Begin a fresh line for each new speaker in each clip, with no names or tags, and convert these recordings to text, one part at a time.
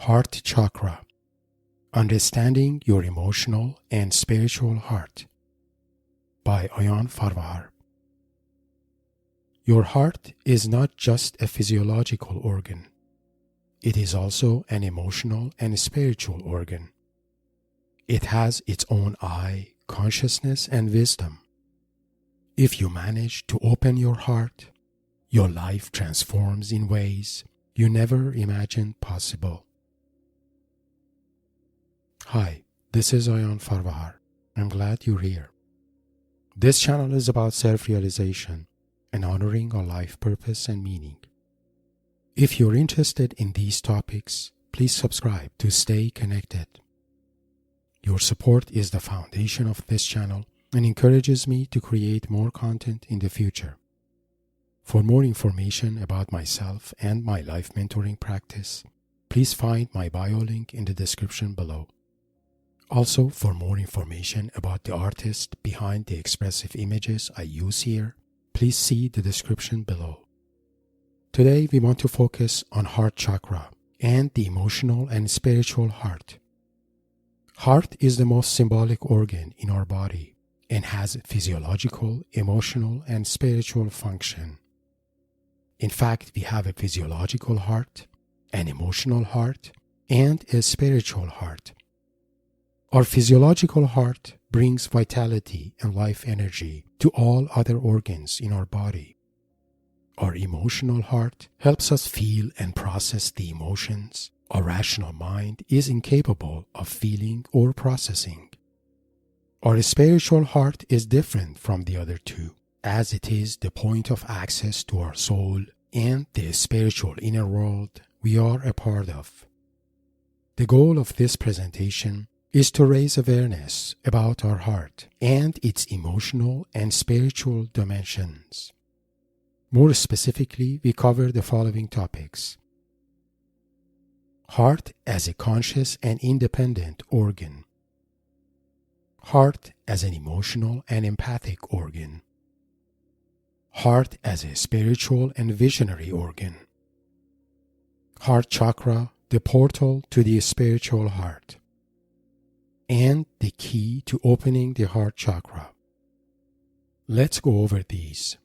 Heart Chakra. Understanding Your Emotional and Spiritual Heart by Ayan Farvahar. Your heart is not just a physiological organ. It is also an emotional and spiritual organ. It has its own eye, consciousness, and wisdom. If you manage to open your heart, your life transforms in ways you never imagined possible. Hi, this is Ayan Farvahar. I'm glad you're here. This channel is about self-realization and honoring our life purpose and meaning. If you're interested in these topics, please subscribe to stay connected. Your support is the foundation of this channel and encourages me to create more content in the future. For more information about myself and my life mentoring practice, please find my bio link in the description below. Also, for more information about the artist behind the expressive images I use here, please see the description below. Today, we want to focus on heart chakra and the emotional and spiritual heart. Heart is the most symbolic organ in our body and has physiological, emotional, and spiritual function. In fact, we have a physiological heart, an emotional heart, and a spiritual heart. Our physiological heart brings vitality and life energy to all other organs in our body. Our emotional heart helps us feel and process the emotions our rational mind is incapable of feeling or processing. Our spiritual heart is different from the other two, as it is the point of access to our soul and the spiritual inner world we are a part of. The goal of this presentation is to raise awareness about our heart and its emotional and spiritual dimensions. More specifically, we cover the following topics. Heart as a conscious and independent organ. Heart as an emotional and empathic organ. Heart as a spiritual and visionary organ. Heart chakra, the portal to the spiritual heart, and the key to opening the heart chakra. Let's go over these.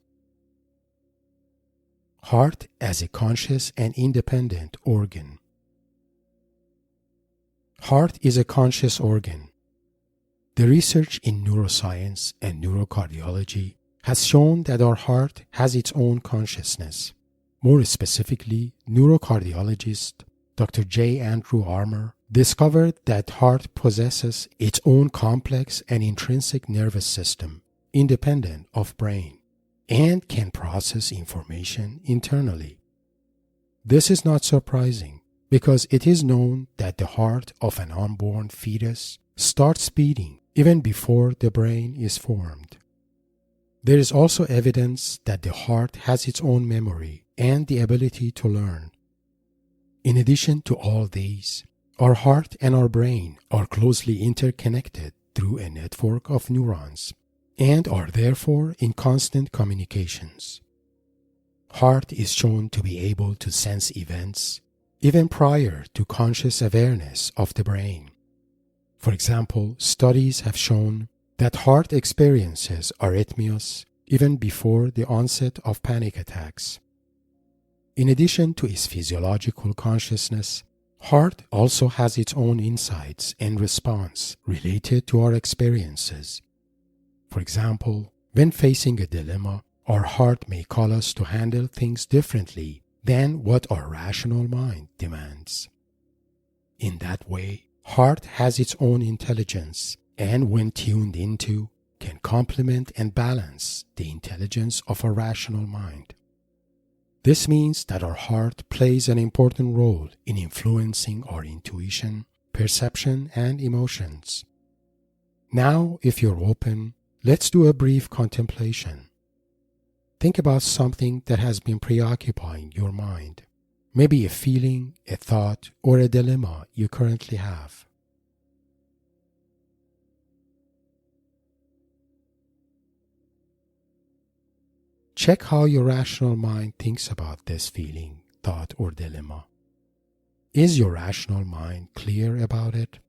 Heart as a conscious and independent organ. Heart is a conscious organ. The research in neuroscience and neurocardiology has shown that our heart has its own consciousness. More specifically, neurocardiologist Dr. J. Andrew Armour discovered that heart possesses its own complex and intrinsic nervous system, independent of brain, and can process information internally. This is not surprising because it is known that the heart of an unborn fetus starts beating even before the brain is formed. There is also evidence that the heart has its own memory and the ability to learn. In addition to all these, our heart and our brain are closely interconnected through a network of neurons and are therefore in constant communications. Heart is shown to be able to sense events even prior to conscious awareness of the brain. For example, studies have shown that heart experiences arrhythmias even before the onset of panic attacks. In addition to its physiological consciousness, heart also has its own insights and response related to our experiences. For example, when facing a dilemma, our heart may call us to handle things differently than what our rational mind demands. In that way, heart has its own intelligence and when tuned into, can complement and balance the intelligence of our rational mind. This means that our heart plays an important role in influencing our intuition, perception, and emotions. Now, if you're open, let's do a brief contemplation. Think about something that has been preoccupying your mind. Maybe a feeling, a thought, or a dilemma you currently have. Check how your rational mind thinks about this feeling, thought, or dilemma. Is your rational mind clear about it?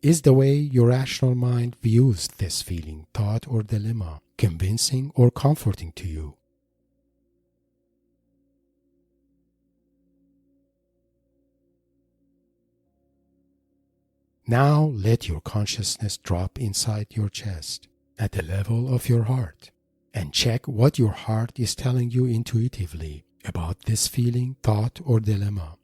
Is the way your rational mind views this feeling, thought, or dilemma convincing or comforting to you? Now let your consciousness drop inside your chest at the level of your heart and check what your heart is telling you intuitively about this feeling, thought, or dilemma.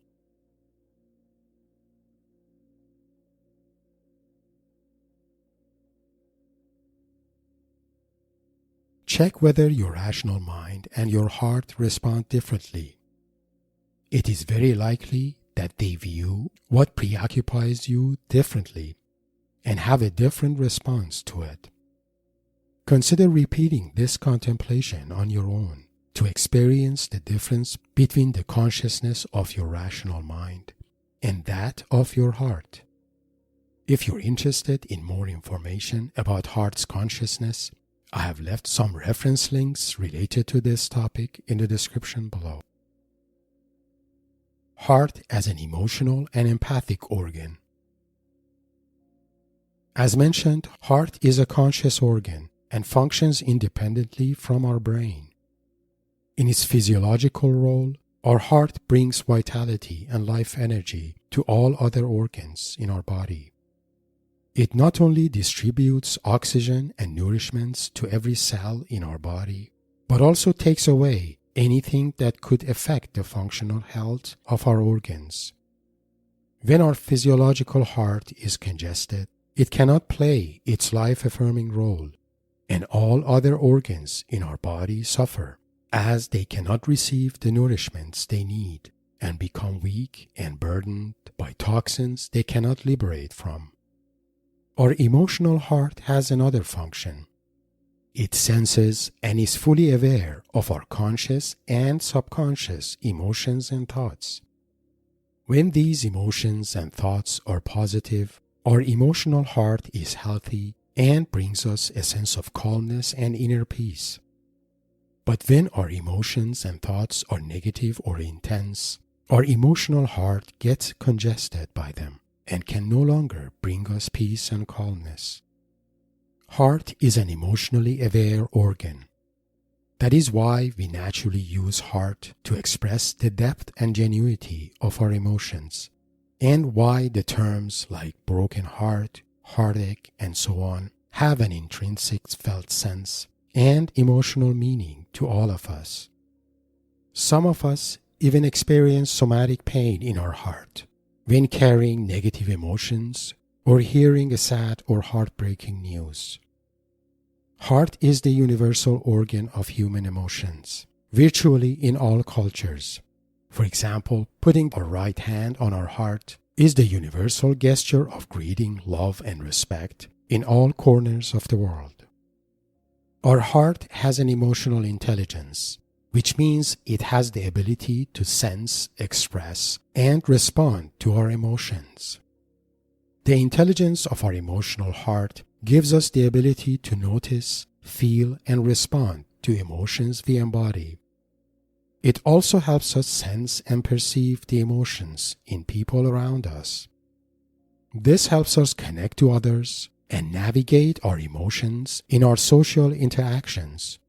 Check whether your rational mind and your heart respond differently. It is very likely that they view what preoccupies you differently and have a different response to it. Consider repeating this contemplation on your own to experience the difference between the consciousness of your rational mind and that of your heart. If you're interested in more information about heart's consciousness, I have left some reference links related to this topic in the description below. Heart as an emotional and empathic organ. As mentioned, heart is a conscious organ and functions independently from our brain. In its physiological role, our heart brings vitality and life energy to all other organs in our body. It not only distributes oxygen and nourishments to every cell in our body, but also takes away anything that could affect the functional health of our organs. When our physiological heart is congested, it cannot play its life-affirming role, and all other organs in our body suffer, as they cannot receive the nourishments they need and become weak and burdened by toxins they cannot liberate from. Our emotional heart has another function. It senses and is fully aware of our conscious and subconscious emotions and thoughts. When these emotions and thoughts are positive, our emotional heart is healthy and brings us a sense of calmness and inner peace. But when our emotions and thoughts are negative or intense, our emotional heart gets congested by them and can no longer bring us peace and calmness. Heart is an emotionally aware organ. That is why we naturally use heart to express the depth and genuinity of our emotions, and why the terms like broken heart, heartache, and so on have an intrinsic felt sense and emotional meaning to all of us. Some of us even experience somatic pain in our heart when carrying negative emotions or hearing a sad or heartbreaking news. Heart is the universal organ of human emotions, virtually in all cultures. For example, putting our right hand on our heart is the universal gesture of greeting, love, and respect in all corners of the world. Our heart has an emotional intelligence, which means it has the ability to sense, express, and respond to our emotions. The intelligence of our emotional heart gives us the ability to notice, feel, and respond to emotions we embody. It also helps us sense and perceive the emotions in people around us. This helps us connect to others and navigate our emotions in our social interactions.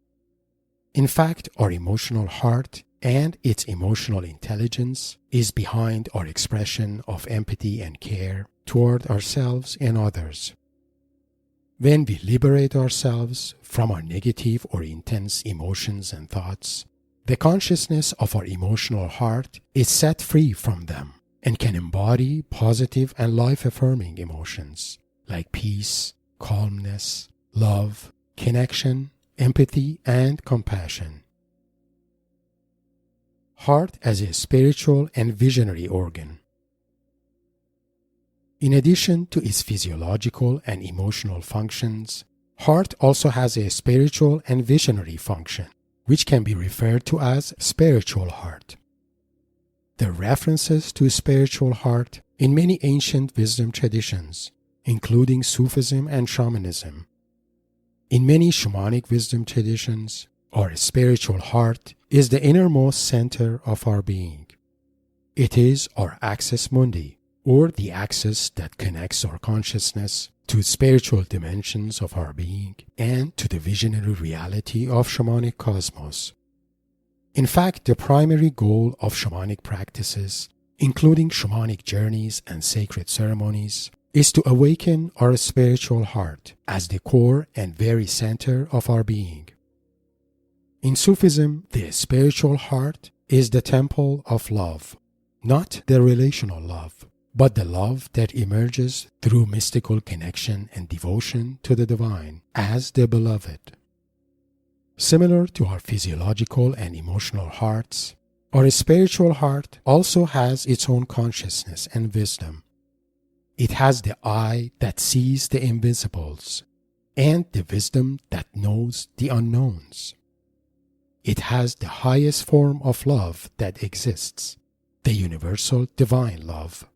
In fact, our emotional heart and its emotional intelligence is behind our expression of empathy and care toward ourselves and others. When we liberate ourselves from our negative or intense emotions and thoughts, the consciousness of our emotional heart is set free from them and can embody positive and life-affirming emotions like peace, calmness, love, connection, empathy, and compassion. Heart as a spiritual and visionary organ. In addition to its physiological and emotional functions, heart also has a spiritual and visionary function, which can be referred to as spiritual heart. There are references to spiritual heart in many ancient wisdom traditions, including Sufism and shamanism. In many shamanic wisdom traditions, our spiritual heart is the innermost center of our being. It is our axis mundi, or the axis that connects our consciousness to spiritual dimensions of our being and to the visionary reality of shamanic cosmos. In fact, the primary goal of shamanic practices, including shamanic journeys and sacred ceremonies, is to awaken our spiritual heart as the core and very center of our being. In Sufism, the spiritual heart is the temple of love, not the relational love, but the love that emerges through mystical connection and devotion to the divine as the beloved. Similar to our physiological and emotional hearts, our spiritual heart also has its own consciousness and wisdom. It has the eye that sees the invisibles and the wisdom that knows the unknowns. It has the highest form of love that exists, the universal divine love.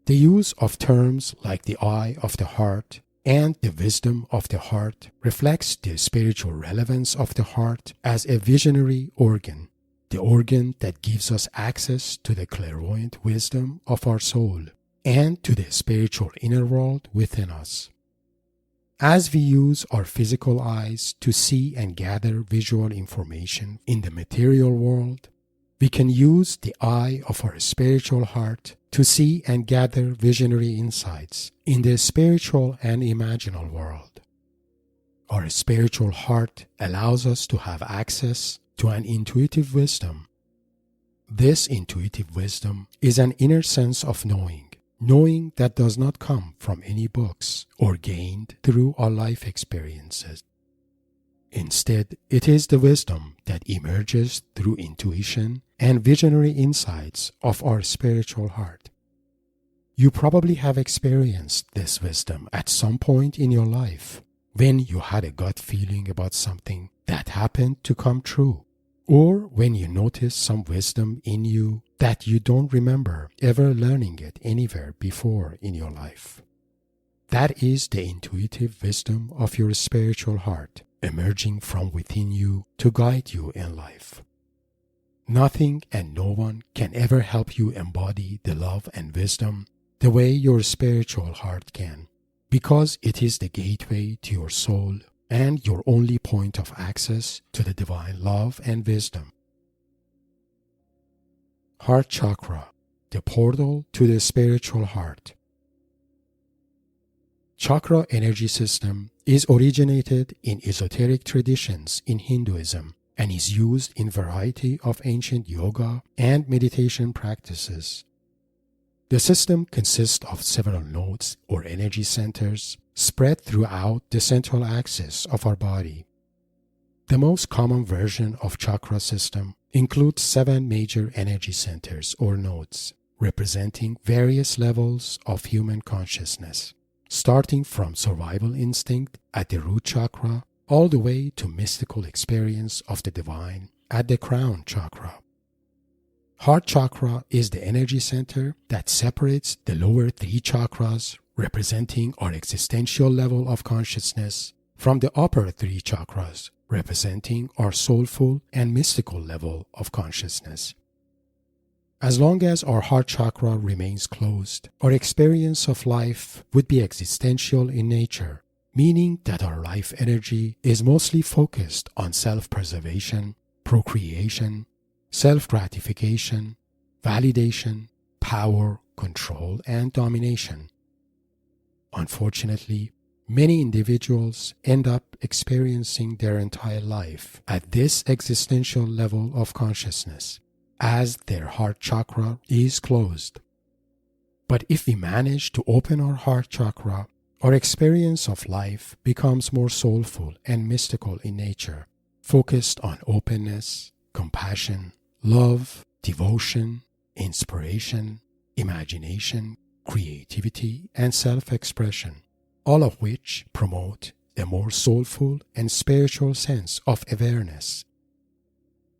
The use of terms like the eye of the heart and the wisdom of the heart reflects the spiritual relevance of the heart as a visionary organ, the organ that gives us access to the clairvoyant wisdom of our soul and to the spiritual inner world within us. As we use our physical eyes to see and gather visual information in the material world, we can use the eye of our spiritual heart to see and gather visionary insights in the spiritual and imaginal world. Our spiritual heart allows us to have access to an intuitive wisdom. This intuitive wisdom is an inner sense of knowing that does not come from any books or gained through our life experiences. Instead, it is the wisdom that emerges through intuition and visionary insights of our spiritual heart. You probably have experienced this wisdom at some point in your life when you had a gut feeling about something that happened to come true, or when you noticed some wisdom in you that you don't remember ever learning it anywhere before in your life. That is the intuitive wisdom of your spiritual heart emerging from within you to guide you in life. Nothing and no one can ever help you embody the love and wisdom the way your spiritual heart can, because it is the gateway to your soul and your only point of access to the divine love and wisdom. Heart chakra, the portal to the spiritual heart. Chakra energy system is originated in esoteric traditions in Hinduism and is used in variety of ancient yoga and meditation practices. The system consists of several nodes or energy centers spread throughout the central axis of our body. The most common version of chakra system includes 7 major energy centers or nodes, representing various levels of human consciousness, starting from survival instinct at the root chakra all the way to mystical experience of the divine at the crown chakra. Heart chakra is the energy center that separates the lower 3 chakras, representing our existential level of consciousness, from the upper 3 chakras, representing our soulful and mystical level of consciousness. As long as our heart chakra remains closed, our experience of life would be existential in nature, meaning that our life energy is mostly focused on self-preservation, procreation, self-gratification, validation, power, control, and domination. Unfortunately, many individuals end up experiencing their entire life at this existential level of consciousness, as their heart chakra is closed. But if we manage to open our heart chakra, our experience of life becomes more soulful and mystical in nature, focused on openness, compassion, love, devotion, inspiration, imagination, creativity, and self-expression, all of which promote a more soulful and spiritual sense of awareness.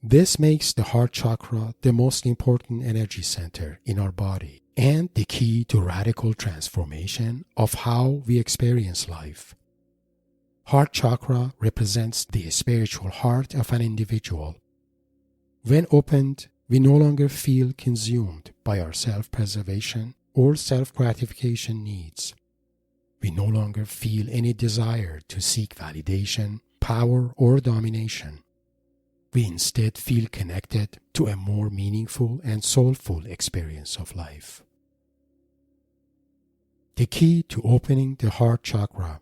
This makes the heart chakra the most important energy center in our body and the key to radical transformation of how we experience life. Heart chakra represents the spiritual heart of an individual. When opened, we no longer feel consumed by our self-preservation or self-gratification needs. We no longer feel any desire to seek validation, power, or domination. We instead feel connected to a more meaningful and soulful experience of life. The key to opening the heart chakra.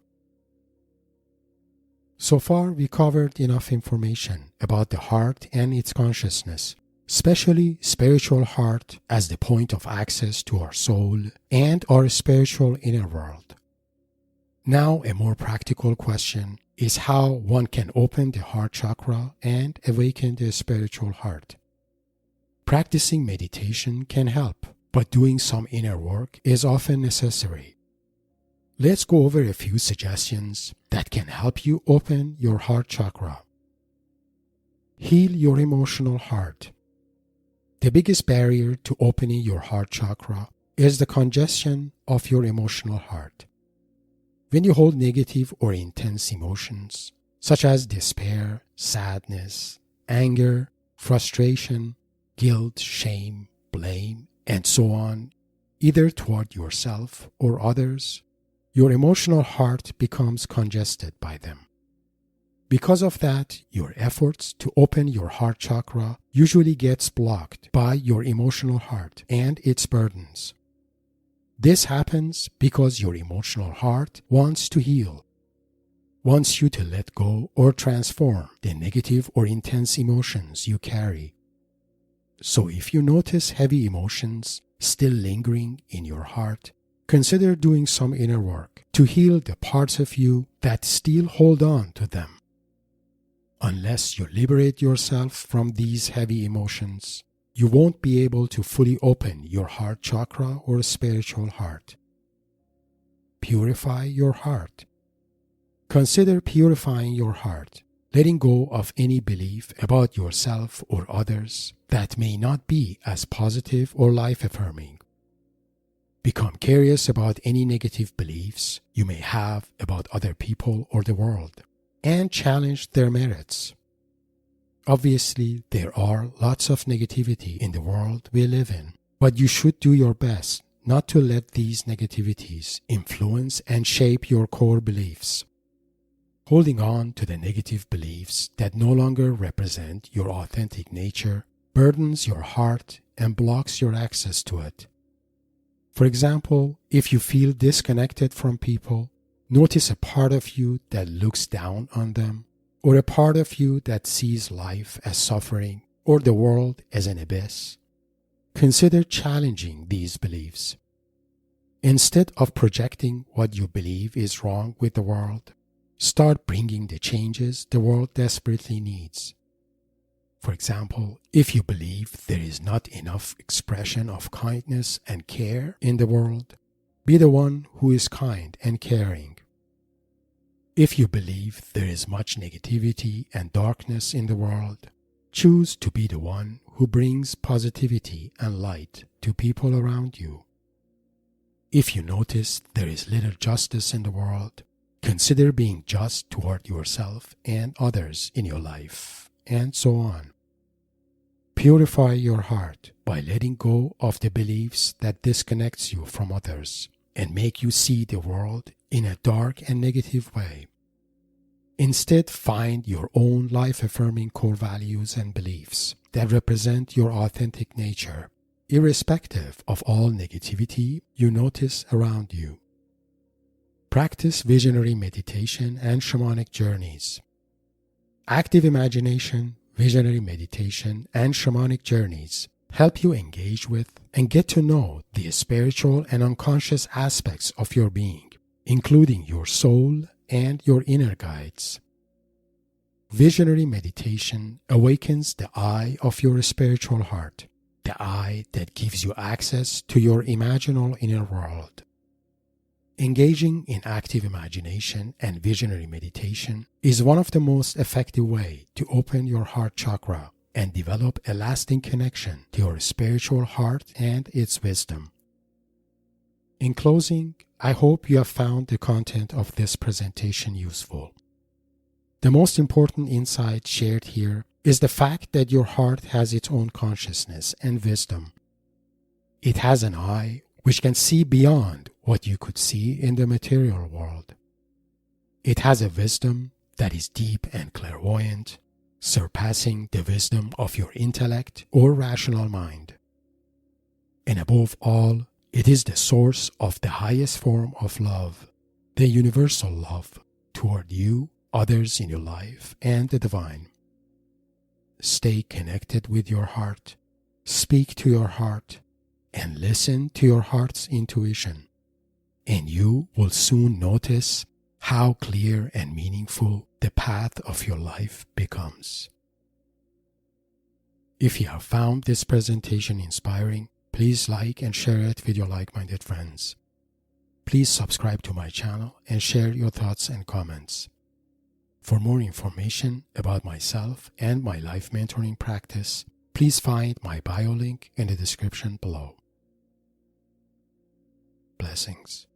So far, we covered enough information about the heart and its consciousness, especially spiritual heart as the point of access to our soul and our spiritual inner world. Now, a more practical question is how one can open the heart chakra and awaken the spiritual heart. Practicing meditation can help, but doing some inner work is often necessary. Let's go over a few suggestions that can help you open your heart chakra. Heal your emotional heart. The biggest barrier to opening your heart chakra is the congestion of your emotional heart. When you hold negative or intense emotions, such as despair, sadness, anger, frustration, guilt, shame, blame, and so on, either toward yourself or others, your emotional heart becomes congested by them. Because of that, your efforts to open your heart chakra usually gets blocked by your emotional heart and its burdens. This happens because your emotional heart wants to heal, wants you to let go or transform the negative or intense emotions you carry. So if you notice heavy emotions still lingering in your heart, consider doing some inner work to heal the parts of you that still hold on to them. Unless you liberate yourself from these heavy emotions, you won't be able to fully open your heart chakra or spiritual heart. Purify your heart. Consider purifying your heart, letting go of any belief about yourself or others that may not be as positive or life-affirming. Become curious about any negative beliefs you may have about other people or the world, and challenge their merits. Obviously, there are lots of negativity in the world we live in, but you should do your best not to let these negativities influence and shape your core beliefs. Holding on to the negative beliefs that no longer represent your authentic nature burdens your heart and blocks your access to it. For example, if you feel disconnected from people, notice a part of you that looks down on them, or a part of you that sees life as suffering or the world as an abyss. Consider challenging these beliefs. Instead of projecting what you believe is wrong with the world, start bringing the changes the world desperately needs. For example, if you believe there is not enough expression of kindness and care in the world, be the one who is kind and caring. If you believe there is much negativity and darkness in the world, choose to be the one who brings positivity and light to people around you. If you notice there is little justice in the world, consider being just toward yourself and others in your life, and so on. Purify your heart by letting go of the beliefs that disconnects you from others and make you see the world in a dark and negative way. Instead, find your own life-affirming core values and beliefs that represent your authentic nature, irrespective of all negativity you notice around you. Practice visionary meditation and shamanic journeys. Active imagination, visionary meditation, and shamanic journeys help you engage with and get to know the spiritual and unconscious aspects of your being, including your soul and your inner guides. Visionary meditation awakens the eye of your spiritual heart, the eye that gives you access to your imaginal inner world. Engaging in active imagination and visionary meditation is one of the most effective ways to open your heart chakra and develop a lasting connection to your spiritual heart and its wisdom. In closing, I hope you have found the content of this presentation useful. The most important insight shared here is the fact that your heart has its own consciousness and wisdom. It has an eye which can see beyond what you could see in the material world. It has a wisdom that is deep and clairvoyant, surpassing the wisdom of your intellect or rational mind. And above all, it is the source of the highest form of love, the universal love toward you, others in your life, and the divine. Stay connected with your heart, speak to your heart, and listen to your heart's intuition, and you will soon notice how clear and meaningful the path of your life becomes. If you have found this presentation inspiring, please like and share it with your like-minded friends. Please subscribe to my channel and share your thoughts and comments. For more information about myself and my life mentoring practice, please find my bio link in the description below. Blessings.